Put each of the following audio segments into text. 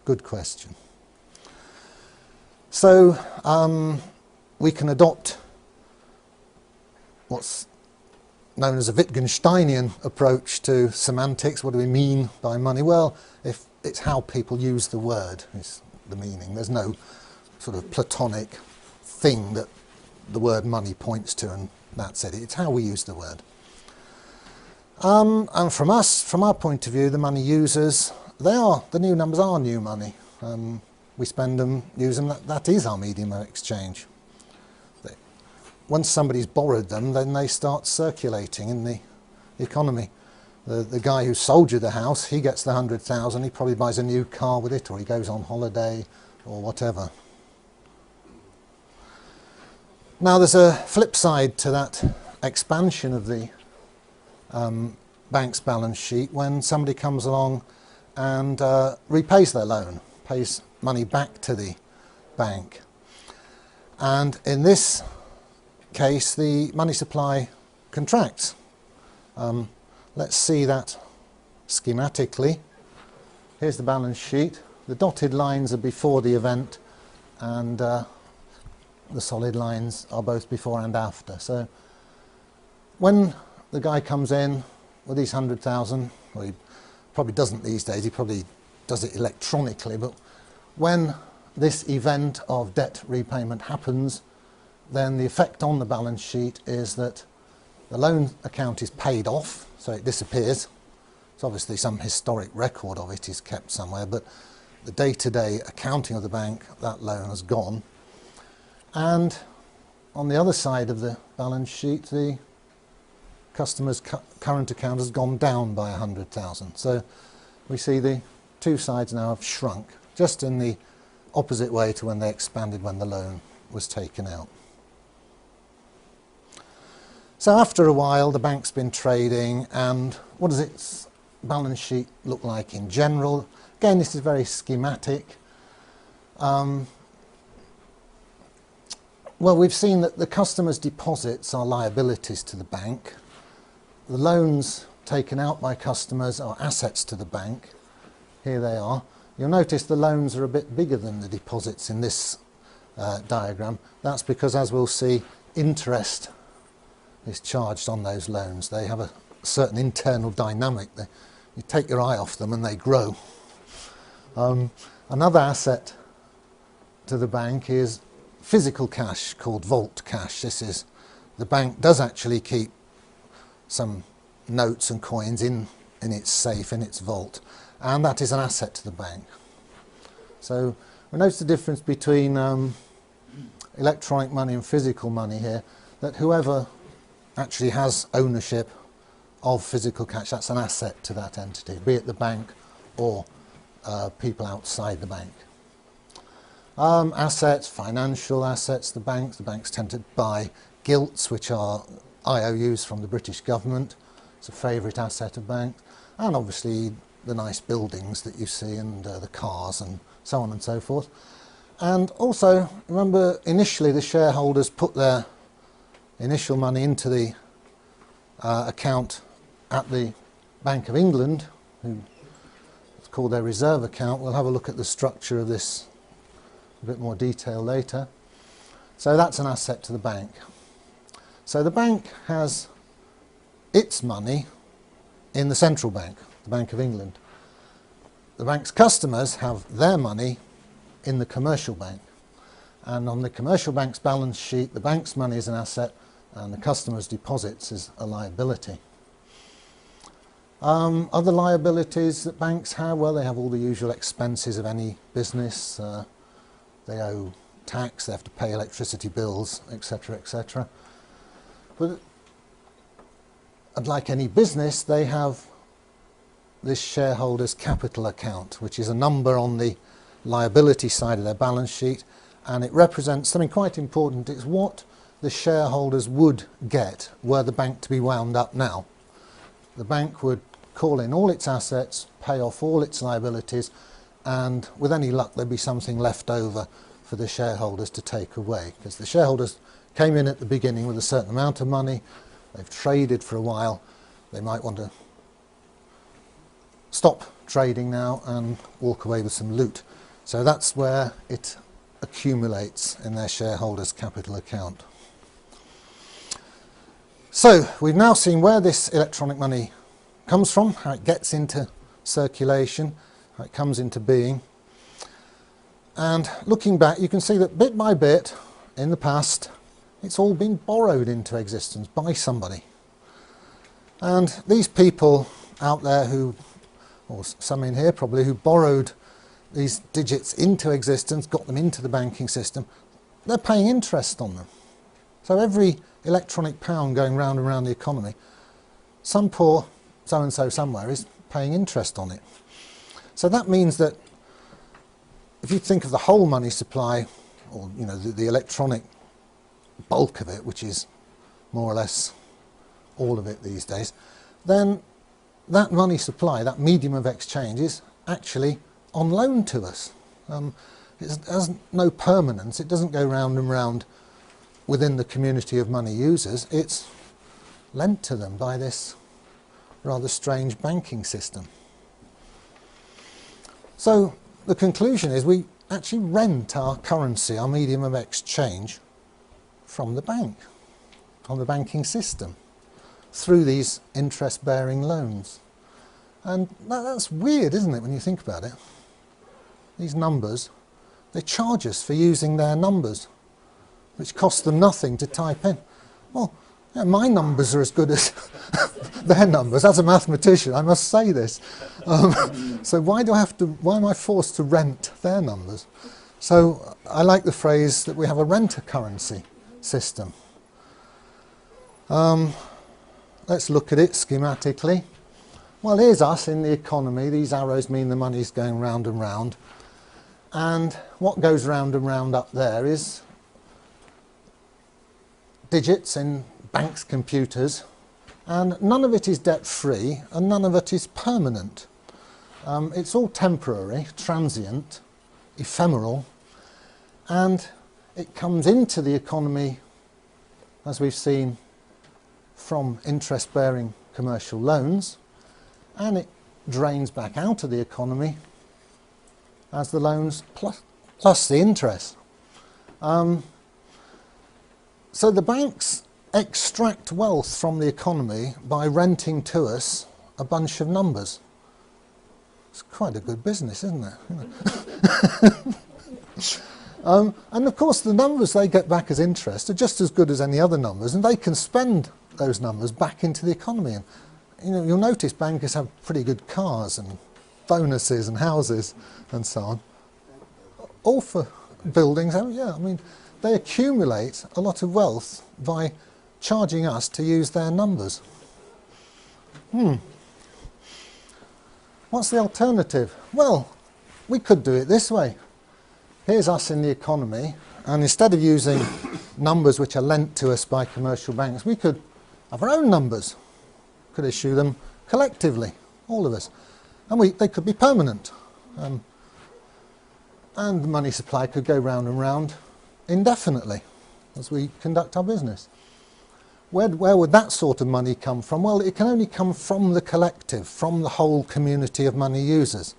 Good question. So we can adopt what's known as a Wittgensteinian approach to semantics. What do we mean by money? Well, if it's how people use the word is the meaning. There's no sort of Platonic thing that the word money points to and that's it. It's how we use the word. And from our point of view, the money users, the new numbers are new money. We spend them, use them, that is our medium of exchange. Once somebody's borrowed them, then they start circulating in the economy. The guy who sold you the house, he gets the 100,000, he probably buys a new car with it, or he goes on holiday, or whatever. Now there's a flip side to that expansion of the bank's balance sheet when somebody comes along and repays their loan, pays money back to the bank. And in this case, the money supply contracts. Let's see that schematically. Here's the balance sheet. The dotted lines are before the event, and the solid lines are both before and after. So when the guy comes in with these 100,000, well, he probably doesn't these days, he probably does it electronically, but when this event of debt repayment happens, then the effect on the balance sheet is that the loan account is paid off, so it disappears. So obviously some historic record of it is kept somewhere, but the day-to-day accounting of the bank, that loan has gone. And on the other side of the balance sheet, the customer's current account has gone down by 100,000. So we see the two sides now have shrunk, just in the opposite way to when they expanded when the loan was taken out. So after a while, the bank's been trading, and what does its balance sheet look like in general? Again, this is very schematic. Well, we've seen that the customer's deposits are liabilities to the bank. The loans taken out by customers are assets to the bank. Here they are. You'll notice the loans are a bit bigger than the deposits in this diagram. That's because, as we'll see, interest is charged on those loans. They have a certain internal dynamic. You take your eye off them and they grow. Another asset to the bank is physical cash called vault cash. This is, the bank does actually keep some notes and coins in its safe, in its vault, and that is an asset to the bank. So we notice the difference between electronic money and physical money here, that whoever actually has ownership of physical cash, that's an asset to that entity, be it the bank or people outside the bank. Assets, financial assets, the banks tend to buy gilts, which are IOUs from the British government. It's a favourite asset of banks, and obviously the nice buildings that you see, and the cars and so on and so forth. And also, remember, initially the shareholders put their initial money into the account at the Bank of England, it's called their reserve account. We'll have a look at the structure of this in a bit more detail later. So that's an asset to the bank. So the bank has its money in the central bank, the Bank of England. The bank's customers have their money in the commercial bank. And on the commercial bank's balance sheet, the bank's money is an asset and the customer's deposits is a liability. Other liabilities that banks have, well, they have all the usual expenses of any business. They owe tax, they have to pay electricity bills, etc., etc. But like any business, they have this shareholder's capital account, which is a number on the liability side of their balance sheet, and it represents something quite important. It's what the shareholders would get were the bank to be wound up now. The bank would call in all its assets, pay off all its liabilities, and with any luck there'd be something left over for the shareholders to take away, because the shareholders came in at the beginning with a certain amount of money, they've traded for a while, they might want to stop trading now and walk away with some loot. So that's where it accumulates in their shareholders' capital account. So we've now seen where this electronic money comes from, how it gets into circulation, how it comes into being. And looking back, you can see that bit by bit in the past, it's all been borrowed into existence by somebody. And these people out there who, or some in here probably, who borrowed these digits into existence, got them into the banking system, they're paying interest on them. So every electronic pound going round and round the economy, some poor so-and-so somewhere is paying interest on it. So that means that if you think of the whole money supply, or you know, the electronic bulk of it, which is more or less all of it these days, then that money supply, that medium of exchange, is actually on loan to us. It has no permanence. It doesn't go round and round within the community of money users. It's lent to them by this rather strange banking system. So the conclusion is we actually rent our currency, our medium of exchange, from the bank, from the banking system, through these interest-bearing loans. And that's weird, isn't it, when you think about it? These numbers, they charge us for using their numbers, which cost them nothing to type in. Well, yeah, my numbers are as good as their numbers. As a mathematician, I must say this. So why am I forced to rent their numbers? So I like the phrase that we have a rent-a-currency system. Let's look at it schematically. Well, here's us in the economy. These arrows mean the money's going round and round. And what goes round and round up there is digits in banks' computers, and none of it is debt-free and none of it is permanent. It's all temporary, transient, ephemeral, and it comes into the economy, as we've seen, from interest-bearing commercial loans, and it drains back out of the economy as the loans plus the interest. So the banks extract wealth from the economy by renting to us a bunch of numbers. It's quite a good business, isn't it? And of course the numbers they get back as interest are just as good as any other numbers, and they can spend those numbers back into the economy. And you know, you'll notice bankers have pretty good cars and bonuses and houses and so on. All for buildings. Oh yeah, I mean, they accumulate a lot of wealth by charging us to use their numbers. What's the alternative? Well, we could do it this way. Here's us in the economy, and instead of using numbers which are lent to us by commercial banks, we could have our own numbers. Could issue them collectively, all of us. And they could be permanent. And the money supply could go round and round indefinitely as we conduct our business. Where would that sort of money come from? Well, it can only come from the collective, from the whole community of money users.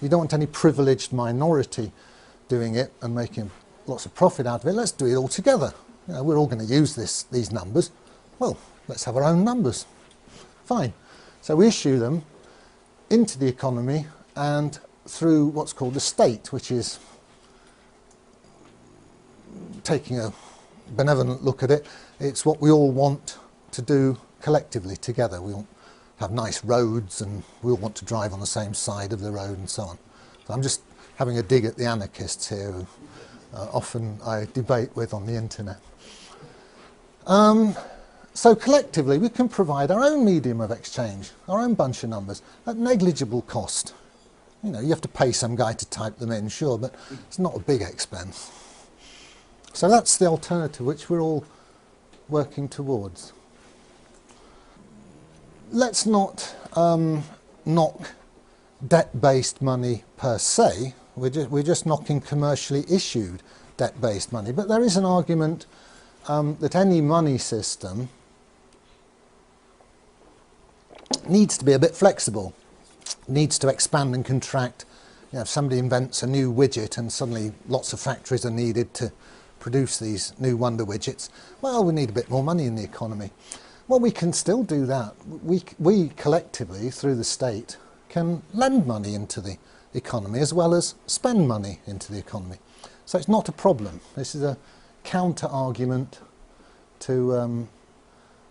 You don't want any privileged minority doing it and making lots of profit out of it. Let's do it all together. You know, we're all going to use these numbers. Well, let's have our own numbers. Fine. So we issue them into the economy and through what's called the state, which is, taking a benevolent look at it, it's what we all want to do collectively together. We all have nice roads and we all want to drive on the same side of the road and so on. So I'm just having a dig at the anarchists here who often I debate with on the internet. So collectively we can provide our own medium of exchange, our own bunch of numbers at negligible cost. You know, you have to pay some guy to type them in, sure, but it's not a big expense. So that's the alternative which we're all working towards. Let's not knock debt-based money per se. We're just knocking commercially issued debt-based money. But there is an argument that any money system needs to be a bit flexible. needs to expand and contract. You know, if somebody invents a new widget and suddenly lots of factories are needed to produce these new wonder widgets, well, we need a bit more money in the economy. Well, we can still do that. We collectively, through the state, can lend money into the economy as well as spend money into the economy. So it's not a problem. This is a counter-argument to